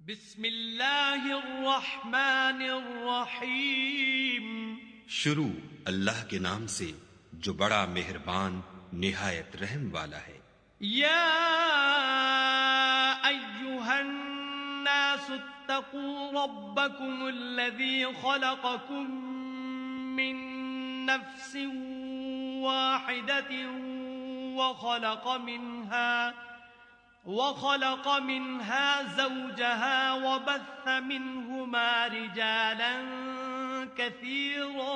بسم اللہ الرحمن الرحیم۔ شروع اللہ کے نام سے جو بڑا مہربان نہایت رحم والا ہے۔ یا ایہا الناس اتقوا ربکم الذی خلقکم من نفس واحدۃ وخلق منها زوجها وبث منهما رجالا كثيرا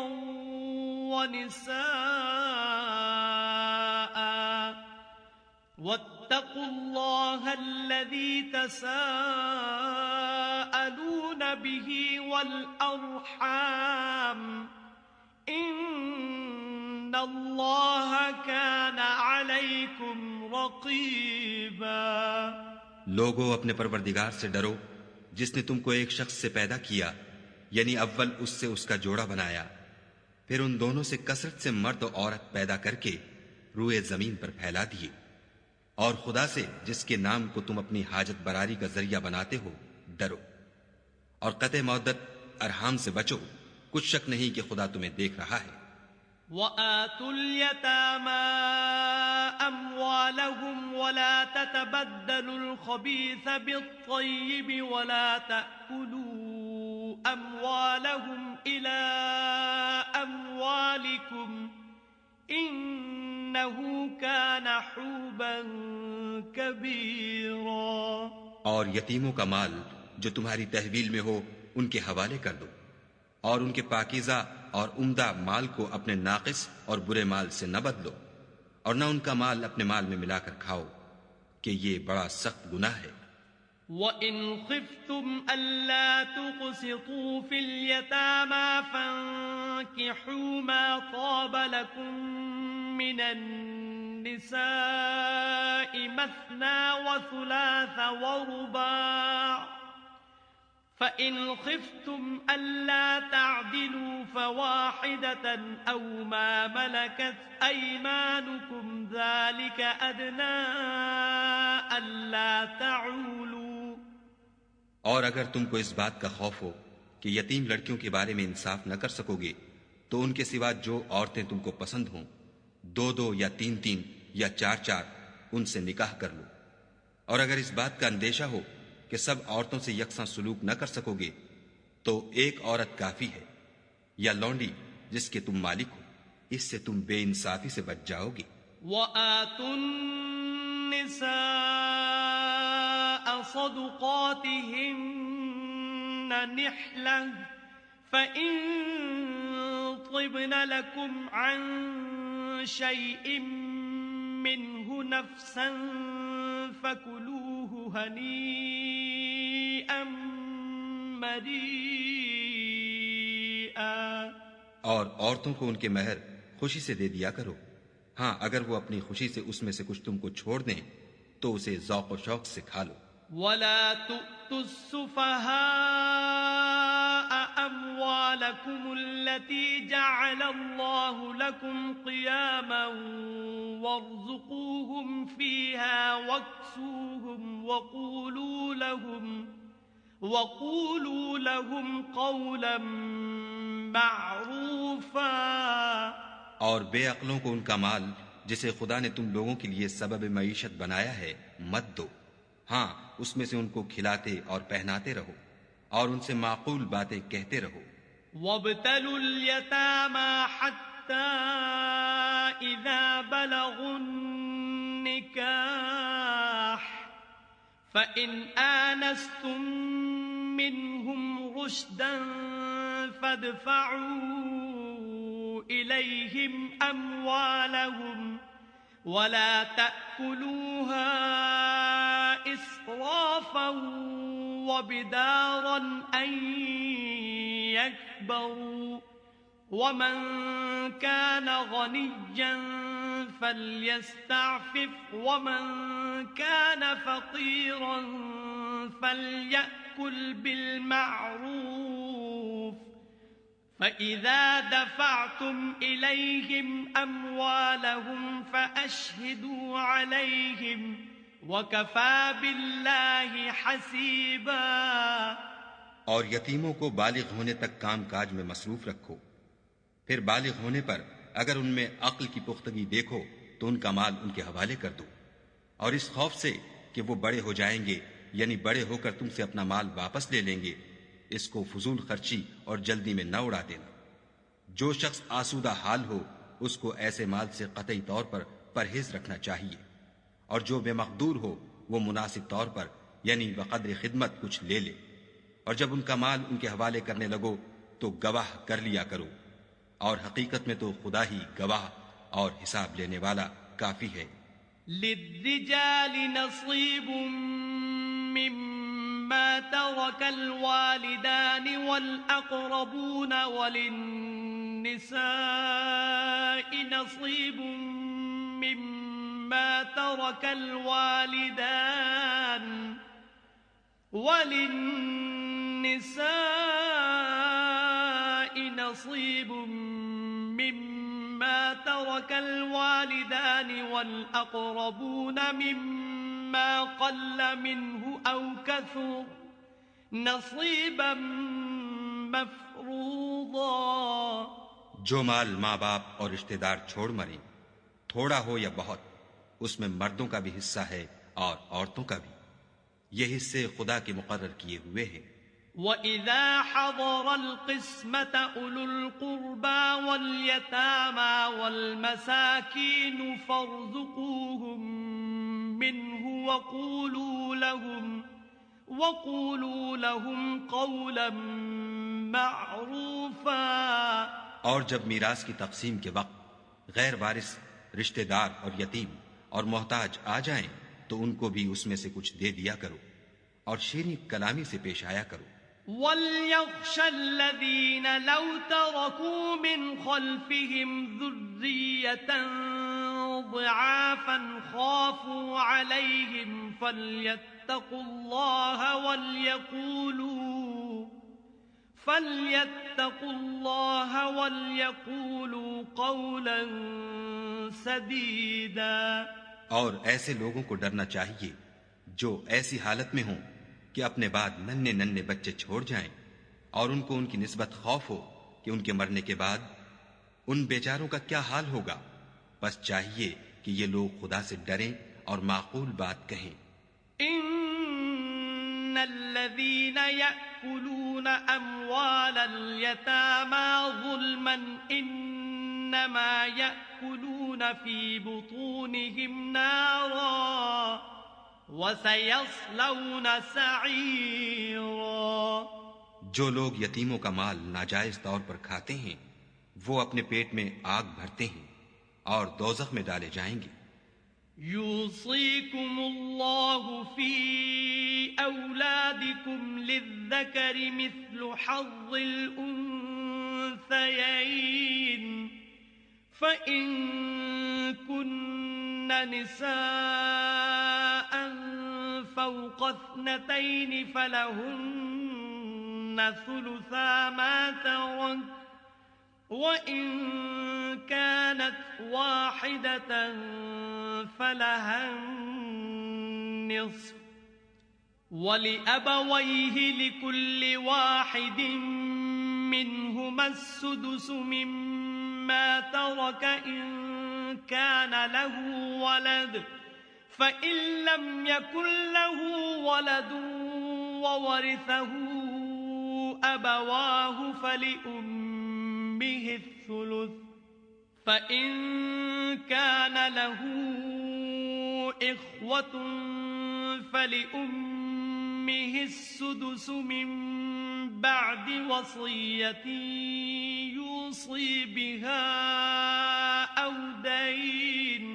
ونساء واتقوا الله الذي تساءلون به والأرحام ان اللہ کان علیکم رقیبا۔ لوگوں اپنے پروردگار سے ڈرو جس نے تم کو ایک شخص سے پیدا کیا، یعنی اول اس سے اس کا جوڑا بنایا، پھر ان دونوں سے کثرت سے مرد و عورت پیدا کر کے روئے زمین پر پھیلا دیے، اور خدا سے جس کے نام کو تم اپنی حاجت براری کا ذریعہ بناتے ہو ڈرو، اور قطع مودت ارحام سے بچو، کچھ شک نہیں کہ خدا تمہیں دیکھ رہا ہے۔ وَآتُوا الْيَتَامَى أَمْوَالَهُمْ وَلَا تَتَبَدَّلُوا الْخَبِيثَ بِالطَّيِّبِ وَلَا تَأْكُلُوا أَمْوَالَهُمْ إِلَىٰ أَمْوَالِكُمْ إِنَّهُ كَانَ حُوبًا كَبِيرًا۔ اور یتیموں کا مال جو تمہاری تحویل میں ہو ان کے حوالے کر دو، اور ان کے پاکیزہ اور عمدہ مال کو اپنے ناقص اور برے مال سے نہ بدلو، اور نہ ان کا مال اپنے مال میں ملا کر کھاؤ کہ یہ بڑا سخت گناہ ہے۔ وَإِنْ خِفْتُمْ أَلَّا تُقْسِطُوا فِي الْيَتَامَى فَانكِحُوا مَا طَابَ لَكُم مِّنَ النِّسَاءِ مَثْنَىٰ وَثُلَاثَ وَرُبَاعَ، فَإِنْ خِفْتُمْ أَلَّا تَعْدِلُوا فَوَاحِدَةً أَوْ مَا مَلَكَتْ أَيْمَانُكُمْ ذَلِكَ أَدْنَىٰ أَلَّا تَعُولُوا۔ اور اگر تم کو اس بات کا خوف ہو کہ یتیم لڑکیوں کے بارے میں انصاف نہ کر سکو گے تو ان کے سوا جو عورتیں تم کو پسند ہوں، دو دو یا تین تین یا چار چار ان سے نکاح کر لو، اور اگر اس بات کا اندیشہ ہو کہ سب عورتوں سے یکساں سلوک نہ کر سکو گے تو ایک عورت کافی ہے، یا لونڈی جس کے تم مالک ہو، اس سے تم بے انصافی سے بچ جاؤ گے۔ وَآتُوا النِّسَاءَ صَدُقَاتِهِنَّ نِحْلَةً فَإِن طِبْنَ لَكُمْ عَن شَيْءٍ مِّنْهُ نَفْسًا فَكُلُوهُ هَنِيئًا مَرِيئًا۔ اور عورتوں کو ان کے مہر خوشی سے دے دیا کرو، ہاں اگر وہ اپنی خوشی سے اس میں سے کچھ تم کو چھوڑ دیں تو اسے ذوق و شوق سے کھا لو۔ وَلَا تُؤْتُوا السُّفَهَاءَ أَمْوَالَكُمُ الَّتِي جَعَلَ اللَّهُ لَكُمْ قِيَامًا وَارْزُقُوهُمْ فِيهَا وَاكْسُوهُمْ وَقُولُوا لَهُمْ قَوْلًا مَّعْرُوفًا۔ اور بے عقلوں کو ان کا مال جسے خدا نے تم لوگوں کے لیے سبب معیشت بنایا ہے مت دو، ہاں اس میں سے ان کو کھلاتے اور پہناتے رہو اور ان سے معقول باتیں کہتے رہو۔ وَابْتَلُوا الْيَتَامَى حَتَّى إِذَا بَلَغُوا النِّكَاحَ فَإِنْ آنَسْتُم مِّنْهُمْ رُشْدًا فَادْفَعُوا إِلَيْهِمْ أَمْوَالَهُمْ وَلَا تَأْكُلُوهَا إِسْرَافًا وَبِدَارًا أَن يَكْبَرُوا، وَمَن كَانَ غَنِيًّا فَلْيَسْتَعْفِفْ وَمَن كَانَ فَقِيرًا فَلْيَأْكُلْ بِالْمَعْرُوفِ، فَإِذَا دَفَعْتُمْ إِلَيْهِمْ أَمْوَالَهُمْ فَأَشْهِدُوا عَلَيْهِمْ وَكَفَى بِاللَّهِ حَسِيبًا. اور یتیموں کو بالغ ہونے تک کام کاج میں مصروف رکھو، پھر بالغ ہونے پر اگر ان میں عقل کی پختگی دیکھو تو ان کا مال ان کے حوالے کر دو، اور اس خوف سے کہ وہ بڑے ہو جائیں گے، یعنی بڑے ہو کر تم سے اپنا مال واپس لے لیں گے، اس کو فضول خرچی اور جلدی میں نہ اڑا دینا۔ جو شخص آسودہ حال ہو اس کو ایسے مال سے قطعی طور پر پرہیز رکھنا چاہیے، اور جو بے مقدور ہو وہ مناسب طور پر یعنی بقدر خدمت کچھ لے لے، اور جب ان کا مال ان کے حوالے کرنے لگو تو گواہ کر لیا کرو، اور حقیقت میں تو خدا ہی گواہ اور حساب لینے والا کافی ہے۔ للرجال نصيب مما ترك الوالدان والأقربون وللنساء نصيب مما ترك الوالدان نصيب مما ترك الوالدان والأقربون مما قل منه أو كثر نصيبا مفروضا۔ جو مال ماں باپ اور رشتہ دار چھوڑ مریں، تھوڑا ہو یا بہت، اس میں مردوں کا بھی حصہ ہے اور عورتوں کا بھی، یہ حصے خدا کے مقرر کیے ہوئے ہیں۔ وَإِذَا حَضَرَ الْقِسْمَةَ أُولُو الْقُرْبَى وَالْيَتَامَى وَالْمَسَاكِينُ فَارْزُقُوهُم مِّنْهُ وَقُولُوا لَهُمْ قَوْلًا مَّعْرُوفًا۔ اور جب میراث کی تقسیم کے وقت غیر وارث رشتہ دار اور یتیم اور محتاج آ جائیں تو ان کو بھی اس میں سے کچھ دے دیا کرو، اور شیریں کلامی سے پیش آیا کرو۔ وَلْيَخْشَ الَّذِينَ لَوْ تَرَكُوا مِنْ خَلْفِهِمْ ذُرِّيَّةً ضِعَافًا خَافُوا عَلَيْهِمْ فَلْيَتَّقُوا اللَّهَ وَلْيَقُولُوا قَوْلًا سَدِيدًا۔ اور ایسے لوگوں کو ڈرنا چاہیے جو ایسی حالت میں ہوں کہ اپنے بعد ننھے ننھے بچے چھوڑ جائیں، اور ان کو ان کی نسبت خوف ہو کہ ان کے مرنے کے بعد ان بیچاروں کا کیا حال ہوگا، بس چاہیے کہ یہ لوگ خدا سے ڈریں اور معقول بات کہیں۔ ان الذين يأكلون اموال اليتامى ظلما انما يأكلون في بطونهم نارا وَسَيَصْلَوْنَ سَعِيرًا۔ جو لوگ یتیموں کا مال ناجائز طور پر کھاتے ہیں وہ اپنے پیٹ میں آگ بھرتے ہیں اور دوزخ میں ڈالے جائیں گے۔ يُوصِيكُمُ اللَّهُ فِي أَوْلَادِكُمْ لِلذَّكَرِ مِثْلُ حَظِّ الْأُنثَيَيْنِ فَإِن كُنَّ نِسَاءً فوق اثنتين فلهن ثلثا ما ترك وإن كانت واحدة فلها النصف ولأبويه لكل واحد منهما السدس مما ترك إن كان له ولد فإن لم يكن له ولد وورثه أبواه فلأمه الثلث فإن كان له إخوة فلأمه السدس من بعد وصية يوصي بها أو دين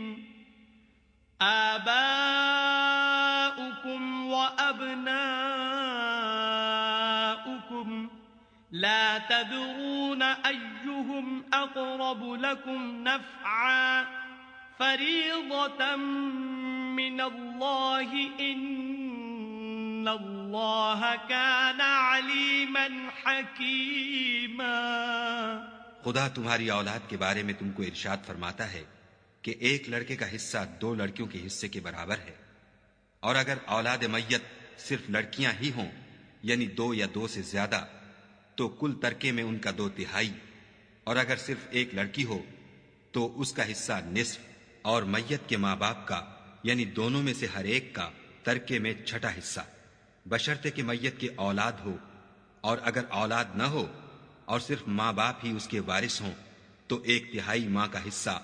آباؤكم وأبناؤكم لا تدرون أيهم أقرب لكم نفعا فريضة من الله إن الله كان عليما حكيما۔ خدا تمہاری اولاد کے بارے میں تم کو ارشاد فرماتا ہے کہ ایک لڑکے کا حصہ 2 لڑکیوں کے حصے کے برابر ہے، اور اگر اولاد میت صرف لڑکیاں ہی ہوں یعنی 2 یا 2 سے زیادہ تو کل ترکے میں ان کا 2/3، اور اگر صرف ایک لڑکی ہو تو اس کا حصہ نصف، اور میت کے ماں باپ کا یعنی دونوں میں سے ہر ایک کا ترکے میں 6واں حصہ، بشرطے کہ میت کے اولاد ہو، اور اگر اولاد نہ ہو اور صرف ماں باپ ہی اس کے وارث ہوں تو 1/3 ماں کا حصہ،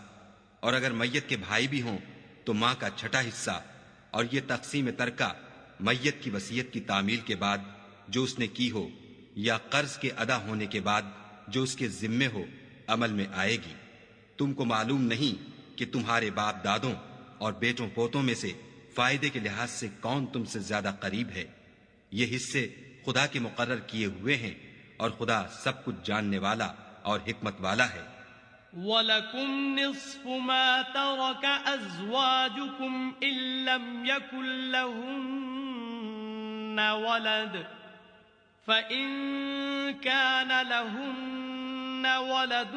اور اگر میت کے بھائی بھی ہوں تو ماں کا 6واں حصہ، اور یہ تقسیم ترکہ میت کی وصیت کی تعمیل کے بعد جو اس نے کی ہو یا قرض کے ادا ہونے کے بعد جو اس کے ذمے ہو عمل میں آئے گی۔ تم کو معلوم نہیں کہ تمہارے باپ دادوں اور بیٹوں پوتوں میں سے فائدے کے لحاظ سے کون تم سے زیادہ قریب ہے؟ یہ حصے خدا کے مقرر کیے ہوئے ہیں، اور خدا سب کچھ جاننے والا اور حکمت والا ہے۔ وَلَكُمْ نِصْفُ مَا تَرَكَ أَزْوَاجُكُمْ إِن لَّمْ يَكُن لَّهُنَّ وَلَدٌ، فَإِن كَانَ لَهُنَّ وَلَدٌ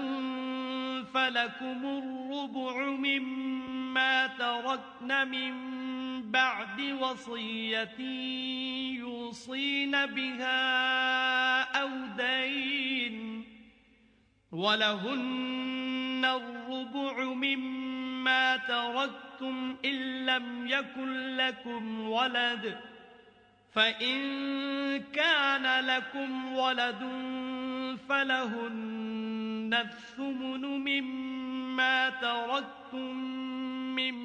فَلَكُمُ الرُّبُعُ مِمَّا تَرَكْنَ مِن بَعْدِ وَصِيَّةٍ يُوصِينَ بِهَا أَوْ دَيْنٍ، وَلَهُنَّ الرُّبُعُ مِمَّا تَرَكْتُمْ إِن لَّمْ يَكُن لَّكُمْ وَلَدٌ، فَإِن كَانَ لَكُمْ وَلَدٌ فَلَهُنَّ الثُّمُنُ مِمَّا تَرَكْتُم مِّن